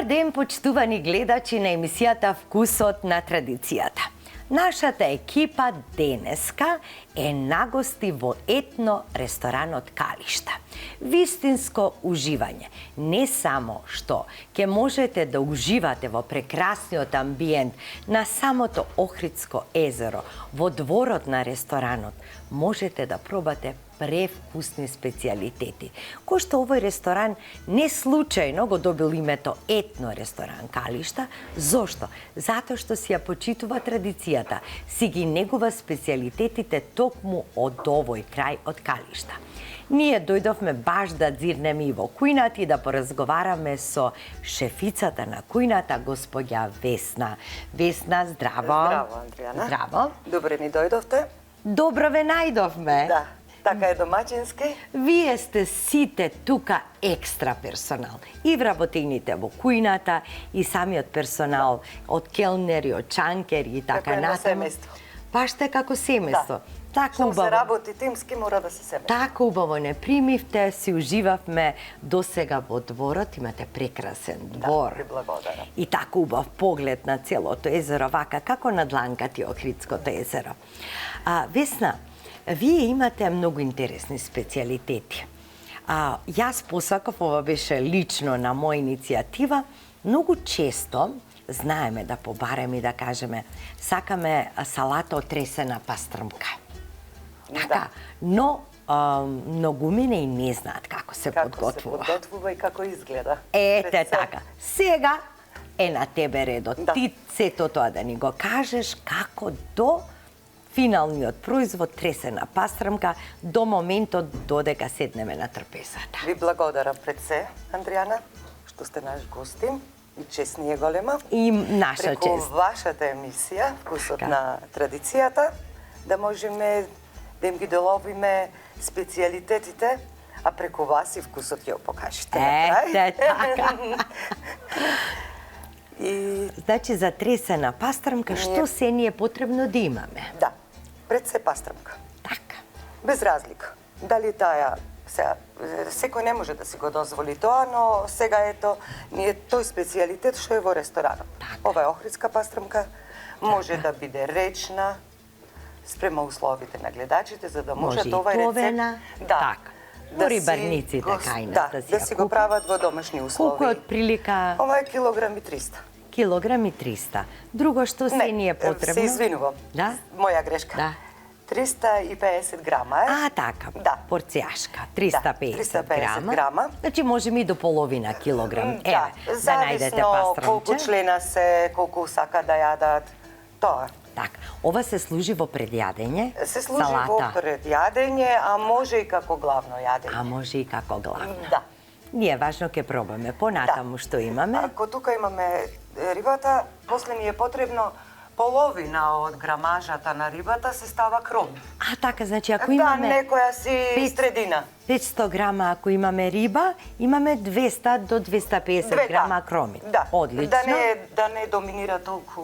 ден, почитувани гледачи на емисијата Вкусот на традицијата. Нашата екипа денеска е нагости во етно ресторанот Калишта. Вистинско уживање. Не само што ќе можете да уживате во прекрасниот амбиент на самото Охридско езеро, во дворот на ресторанот, можете да пробате превкусни специјалитети, кој што овој ресторан не случајно го добил името етно ресторан Калишта. Зошто? Затоа што си ја почитува традицијата, си ги негува специјалитетите токму од овој крај од Калишта. Ние дојдовме баш да дзирнеме и во кујната и да поразговараме со шефицата на кујната, господја Весна. Весна, здраво! Здраво, Андријана. Здраво! Добре ни дојдовте. Добро ве најдовме! Да, така е домаќински. Вие сте сите тука екстра персонал. И вработените во кујната, и самиот персонал, од келнери, од чанкери и така Како едно натаму. семејство. Баш сте како семејство. Така Што се убаво. работи тимски, мора да се семејство. Така убаво не примивте, си уживавме досега во дворот, имате прекрасен двор. ви благодарам. И така убав поглед на целото езеро, вака како на дланка ти Охридското езеро. Весна, вие имате многу интересни специјалитети. Јас посакав, ова беше лично на моја иницијатива, многу често знаеме да побареме и да кажеме сакаме салата од тресена пастрмка. Така, но многумина и не знаат како се подготвува. Како се подготвува и како изгледа. Ете Пред се. така. Сега е на тебе редот. Да. Ти сето тоа да ни го кажеш како до финалниот производ тресена пастрмка до моментот додека седнеме на трпезата. Ви благодарам пред се, Андријана, што сте наш гостин и чест ни е голема. И наша Преку чест. вашата емисија, Вкусот Така. на традицијата, да можеме да им ги доловиме специјалитетите, а преку вас и вкусот ќе го покажете на крај. Ете така. И Значи за тресена пастрмка што се ни е потребно да имаме? да, пред се пастрмка. Така. Без разлика. Дали таа секој не може да си го дозволи тоа, но сега ето ние тој специјалитет што е во ресторанот. Така. Ова е охридска пастрмка, може да биде речна, спрема условите на гледачите, за да Може можат и овај рецепт товена. Така. Во рибарниците кај нас да си го прават во домашни услови. Колку е отприлика? Ова е килограм и 300. Килограм и 300. Друго што се ни е потребно? се извинувам. Да? Моја грешка. Да. 350 грама е. Така, Да. порцијашка, 350 350 грама. Значи можеме и до половина килограм. Да, Еве, да најдете зависно колку пастрмче. члена се, колку сака да јадат. Тоа. Така, ова се служи во предјадење, Се служи салата, во предјадење, а може и како главно јадење. а може и како главна. Да. Ние важно ќе пробаме понатаму што имаме. Ако тука имаме рибата, после ни е потребно половина од грамажата на рибата се става кром. А така, значи ако Да, имаме некоја си средина. 500 грама, ако имаме риба, имаме 200 до 250 грама кромит. Да. Одлично. Да не доминира толку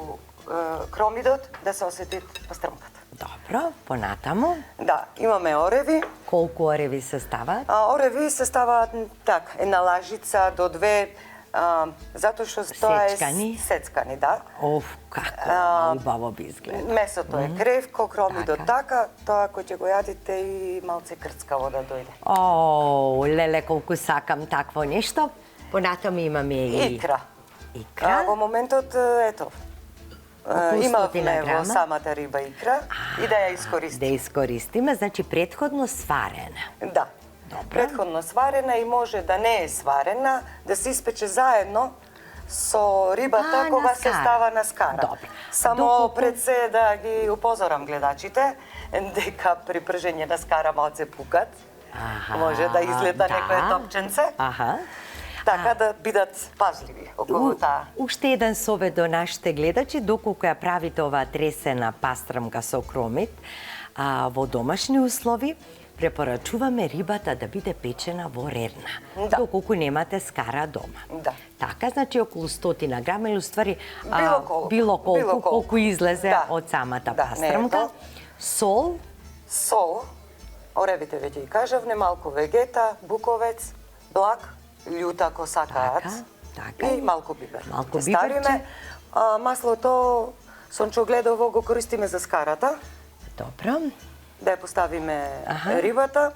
кромидот, да се осети пастрмката. Добро, понатаму. Да, имаме ореви. Колку ореви се стават? Ореви се ставаат така, една лажица до две, затоа што тоа е Сечкани? сецкани, да. Оф, како убаво би изгледа. Месото е кревко, кромидот Така. тоа кој ќе го јадите и малце крцкаво да дојде. О, леле, колку сакам такво нешто. Понатаму имаме и Икра. икра. Во моментот, ето, Околу 100 имавме во грама. самата риба икра и да ја искористиме. Да искористиме, значи предходно сварена. Да. Добро. Предходно сварена и може да не е сварена, да се испече заедно со рибата на кога се скара. става на скара. Добро. Само Доколку- пред се да ги упозорам гледачите дека при пржење на скара малце пукат. Може да излета некое топченце. Аха. Така да бидат пазливи околу таа. Уште еден совет до нашите гледачи, доколку ја правите оваа тресена пастрмка со кромит, во домашни услови, препорачуваме рибата да биде печена во рерна, Да. доколку немате скара дома. Да. Така, значи околу 100 грама или уствари Било колку. колку излезе Да. од самата Да, пастрмка. не е Сол, Сол, оревите веќе ги кажав, немалку вегета, буковец, блак, љута ако сакаат. Така. Така. И малку бибер. Малку Ќе биперче. ставиме. Маслото, сончо гледа ово го користиме за скарата, Добро. да ја поставиме Аха. рибата,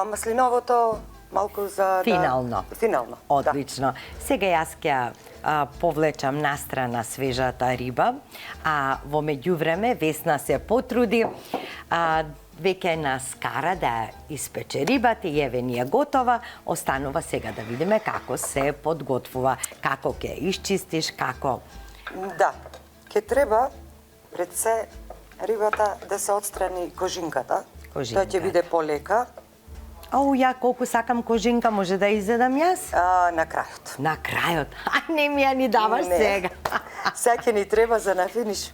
маслиновото малку за Финално. да... Финално. Одлично. Сега јас ќе повлечам настрана свежата риба, а во меѓувреме Весна се потруди веќе на скара да ја испече рибата и еве ни е готова. Останува сега да видиме како се подготвува, како ќе ја исчистиш, како... Да. Ќе треба пред се рибата да се отстрани кожинката. Тоа ќе биде полека. Ау, ја колку сакам кожинка, може да изедам јас? На крајот. На крајот. Не ми ја ни даваш Не. сега. Сега ќе ни треба за на финиш.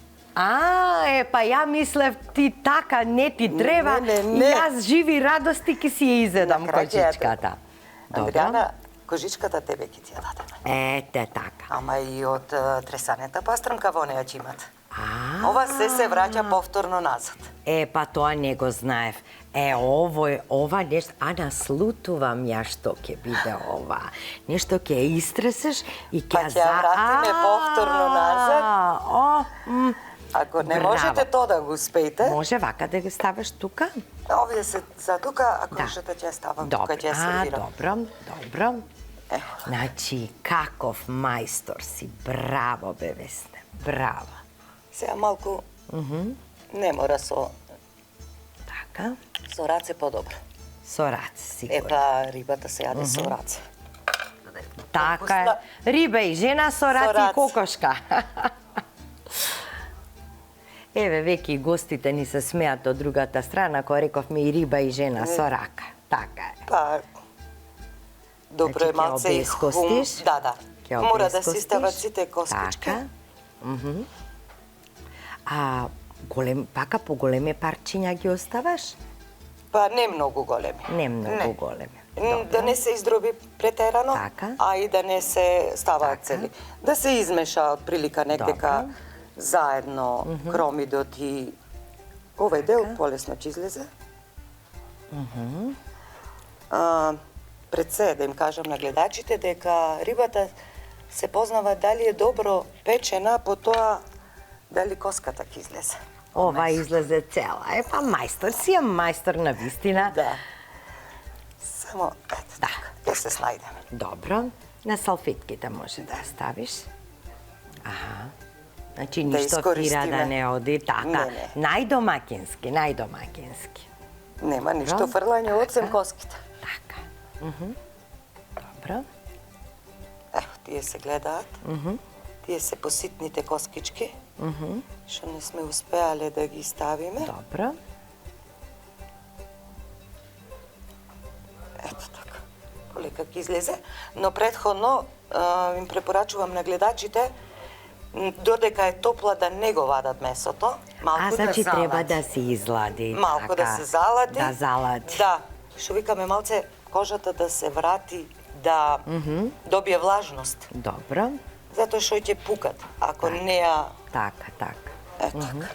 Па ја мислев ти така, не ти треба. Не. Јас живи радости ќе си ја изедам На крај ќе ја кожичката. Андријана, кожичката тебе ќе ти ја дадеме. Ете така. Ама и од тресанета пастрмка во неја ќе имат. А, Ова се враќа повторно назад. па тоа не го знаев. Ова нешто, наслутувам ја што ќе биде ова. Нешто ќе ја истресеш и ќе Па ќе ја вратиме повторно назад. Ако не Браво. можете тоа да го успеете, Може вака да ги ставиш тука? овие се за тука, ако Да. можете ќе ја ставам Добро. тука, ќе ја сервирам. Добро. Ево. Значи, каков мајстор си. Браво, бе, Весне. Браво. Сега малку не мора со Така. раце подобро. Со раце, сигурно. Епа рибата се јаде со раце. Така е. вкусна. Риба и жена со раце и раце. кокошка. Еве, веќе и гостите ни се смеат од другата страна, кога рековме и риба и жена со рака. Така е. Па добро Значи, е малце ќе и обескостиш. Да. Ќе Мора да се обескостиш. стават сите костички. Така. Вака по големи парчиња ги оставаш? Па не многу големи. Не многу големи. Да не се издроби претерано, Така. а и да не се ставаат Така. цели. Да се измеша од прилика некдека Добро. заедно кромидот и овој дел полесно ќе излезе. Пред се да им кажам на гледачите дека рибата се познава дали е добро печена, по тоа дали коската ќе излезе. Ова излезе цела. Па мајстор си е мајстор на вистина. Да. Само, ето Да. така, ќе се снајдеме. Добро. На салфетките може да ја ставиш. Значи Да ништо искористиме. фира да не оди така. Не. Најдомакински. Нема ништо Добро. фрлање од сем коските. Така. Добро. Ево, тие се гледаат. Тие се поситните коскички. Што не сме успеале да ги ставиме. Добро. Ето така. Полека ќе излезе. Но предходно им препорачувам на гледачите додека е топла да не го вадат месото. Малку Значи да треба залади. да се излади. Малку така. да се залади. Да залади. Да. Што викаме малце кожата да се врати да добие влажност. Добро. Затоа што ќе пукат. Ако не ја Така. Ето така.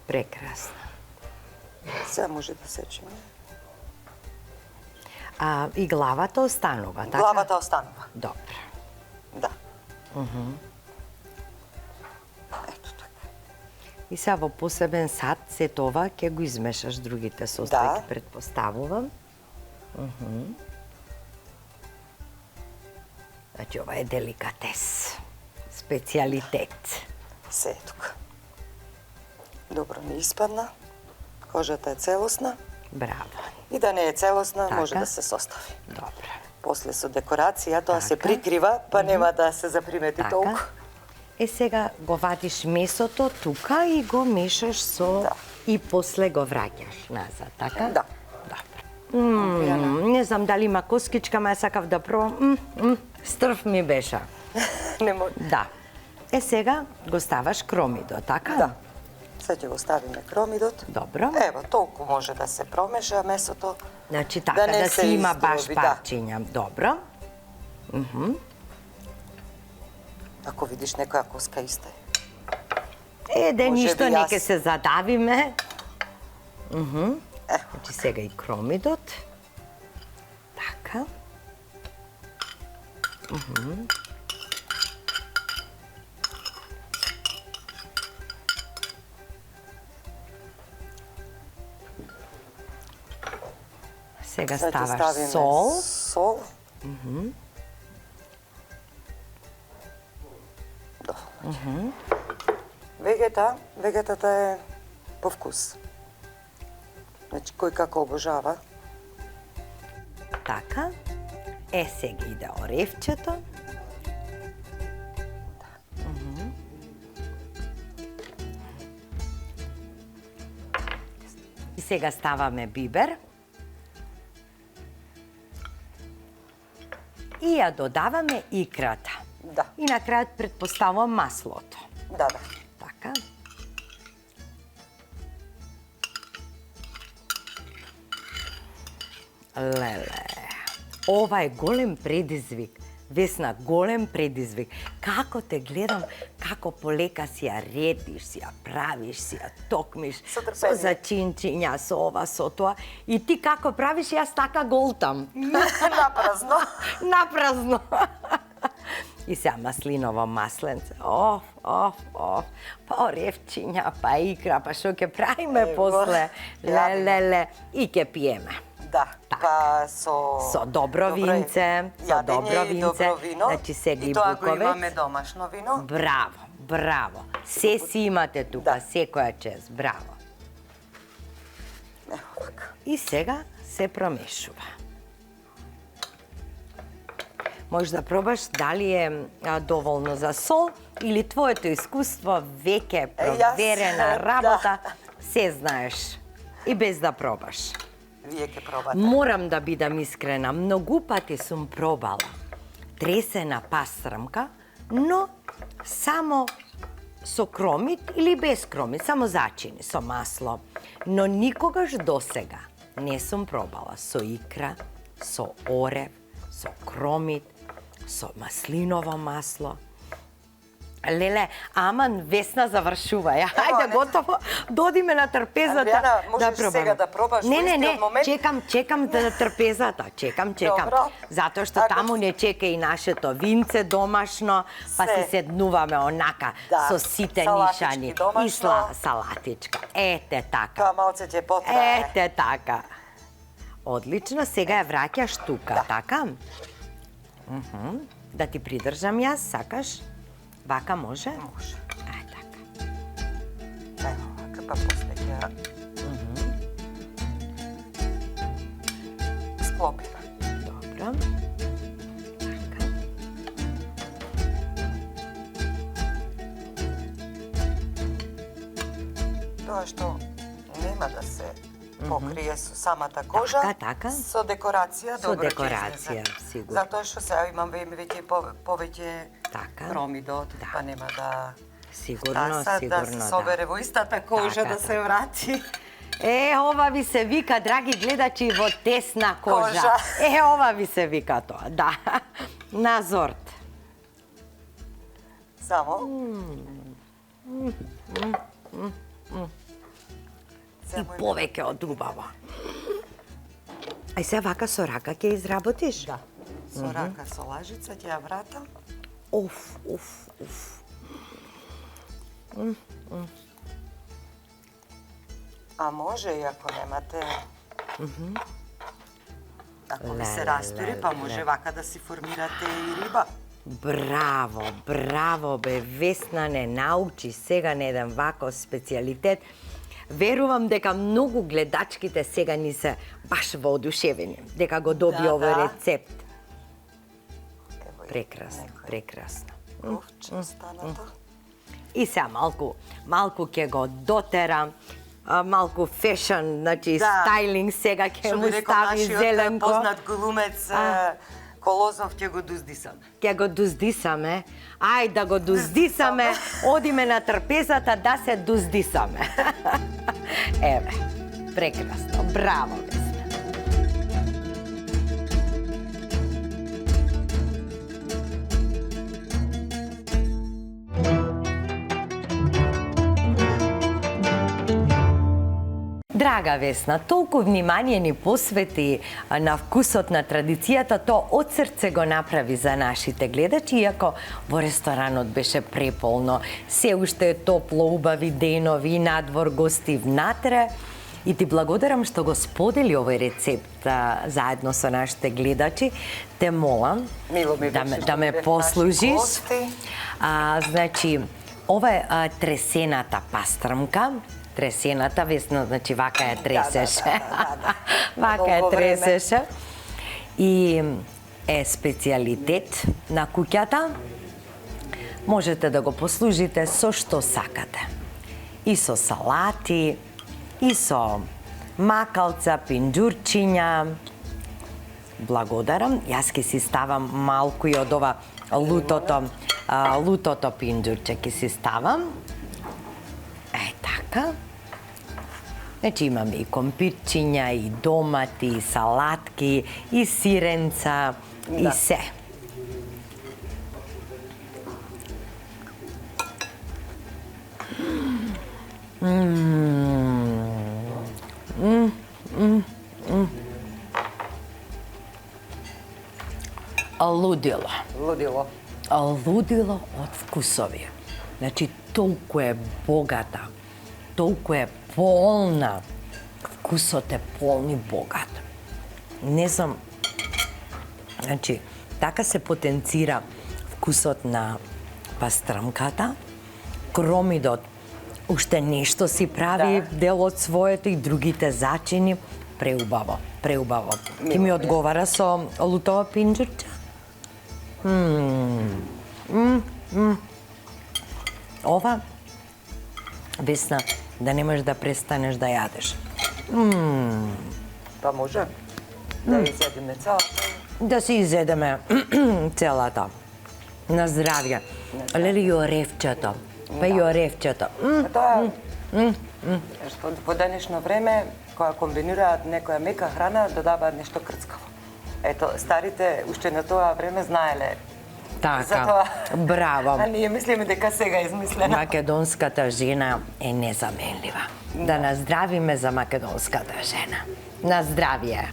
Прекрасно. Сега може да сечеме. И главата останува, така? Главата останува. Добро. Да. Ето така. И сега во посебен сад се това ќе го измешаш другите состојки, предпоставувам. Значи ова е деликатес, специјалитет. Се е тука. Добро не испадна. Кожата е целосна. Браво. И да не е целосна, Така. може да се состави. Добро. После со декорација тоа се Така. прикрива, па нема да се запримети толку. Сега го вадиш месото тука и го мешаш со... Да. И после го враќаш назад, така? Да. Добро. Не знам дали има коскичка, ма ја сакав да пробам. Стрв ми беше. Не може. Да. Сега го ставаш кромидо, така? Да. Сега ќе го ставиме кромидот. Добро. Ево, толку може да се промеша месото. Значи така, не да се си има баш издроби, да. парчиња. Добро. Ако видиш некоја коска иста Да е. Може ништо, би не јас. ќе се задавиме. Значи сега и кромидот. Така. Сега Sad ti ставаш stavim сол. Сол. Доволно. Вегетата е по вкус. Значи, кој како обожава. Така. Сега иде оревчето. И сега ставаме бибер. И ја додаваме икрата. Да. И на крајот претпоставувам маслото. Да. Така. Леле. Ова е голем предизвик. Весна, голем предизвик. Како те гледам, како полека си ја редиш, си ја правиш, си ја токмиш. Со трпение. Со зачинчиња, со ова, со тоа. И ти како правиш, јас така голтам. Напразно. Напразно. И сега маслиново масленце. Оф. Па оревчиња, па икра, па што ќе правиме после? Леле. И ќе пиеме. Да, па со добро винце, со добро винце. Добро вино. Значи сега и и тоа го буковец. имаме домашно вино. Браво. Се си имате тука, Да. секоја чест. Браво. Ево вака. И сега се промешува. Можеш да пробаш дали е доволно за сол или твоето искуство веќе проверена Јас, работа, да. се знаеш и без да пробаш. Вие ќе пробате. Морам да бидам искрена, многу пати сум пробала тресена пастрмка, но само со кромит или без кромит, само зачини, со масло. Но никогаш досега не сум пробала со икра, со орев, со кромит, со маслиново масло. Леле, аман Весна завршува. Хајде, не. готово. Додиме на трпезата Адриана, можеш да пробаме. сега да пробаш во Не, истиот момент? чекам на трпезата. Чекам. Добро. Затоа што Ако- таму не чека и нашето винце домашно, па Се. се седнуваме онака Да, со сите салатички нишани. домашно. И салатичка. Ете така. Тоа малце ќе потрае. Ете така. Одлично, сега ја враќаш тука, така? Да ти придржам јас, сакаш? Вака може? Може. Ај така. Ево вака, па после ќе ја склопиме. Добро. Така. Тоа што нема да се покрие со самата кожа. Така. Со декорација Со добро ќе декорација, излезе. сигурно. Затоа што сега имам веќе повеќе Така. промидот, Да. па нема да Сигурно, да сигурно, се да. собере во истата кожа Така, да се врати. Ова ви се вика, драги гледачи, во тесна кожа. Кожа. Ова ви се вика тоа, да. На зорт. Само. И повеќе од убаво. Ај се вака со рака ќе изработиш? Да. Со рака, со лажица ќе ја вратам. Уф. А може и ако немате... Ако ви се Леле, растури, па леле. може вака да си формирате и риба. Браво, бе, Весна не научи сега на еден ваков специјалитет. Верувам дека многу гледачките сега ни се баш воодушевени, дека го доби Да, овој да. рецепт. Ево и Прекрасно, некој прекрасно. ковче останато. И сега малку ќе го дотерам, малку фешн, значи Да. стайлинг сега ќе Што му би рекол стави нашиот зеленко. познат глумец Колозов, ќе го дуздисаме. Ќе го дуздисаме. Ај да го дуздисаме, одиме на трпезата да се дуздисаме. Еве, прекрасно, браво, Весна. Драга Весна, толку внимание ни посвети на вкусот на традицијата, тоа од срце го направи за нашите гледачи, иако во ресторанот беше преполно. Се уште е топло, убави денови, надвор гости внатре. И ти благодарам што го сподели овој рецепт заедно со нашите гледачи. Те молам да ме послужиш. Значи, ова е тресената пастрмка. Тресената, Весна, значи вака ја тресеше. Вака ја тресеше. И е специјалитет на куќата. Можете да го послужите со што сакате. И со салати, и со макалца, пинџурчиња. Благодарам. Јас ке си ставам малку и од ова лутото пинџурче ке си ставам. Така. Значи имаме и компирчиња, и домати, и салатки, и сиренца, и се. Лудило. Лудило од вкусови. Значи, толку е богата, толку е полна. Вкусот е полн и богат. Не знам, значи, така се потенцира вкусот на пастрмката. Кромидот уште нешто си прави дел од своето и другите зачини. Преубаво, преубаво. Ти ми одговара со лутова пинџурче? Ова, Весна, да не можеш да престанеш да јадеш. Па може да изедеме целата. Да си изедеме целата. На здравје. Лели и оревчето. Па и оревчето. Тоа што во денешно време, кога комбинираат некоја мека храна, додаваат нешто крцкаво. Ето, старите уште на тоа време знаеле. Така, браво. А ние мислиме дека сега е измислена. Македонската жена е незаменлива. Да наздравиме за македонската жена. На здравје.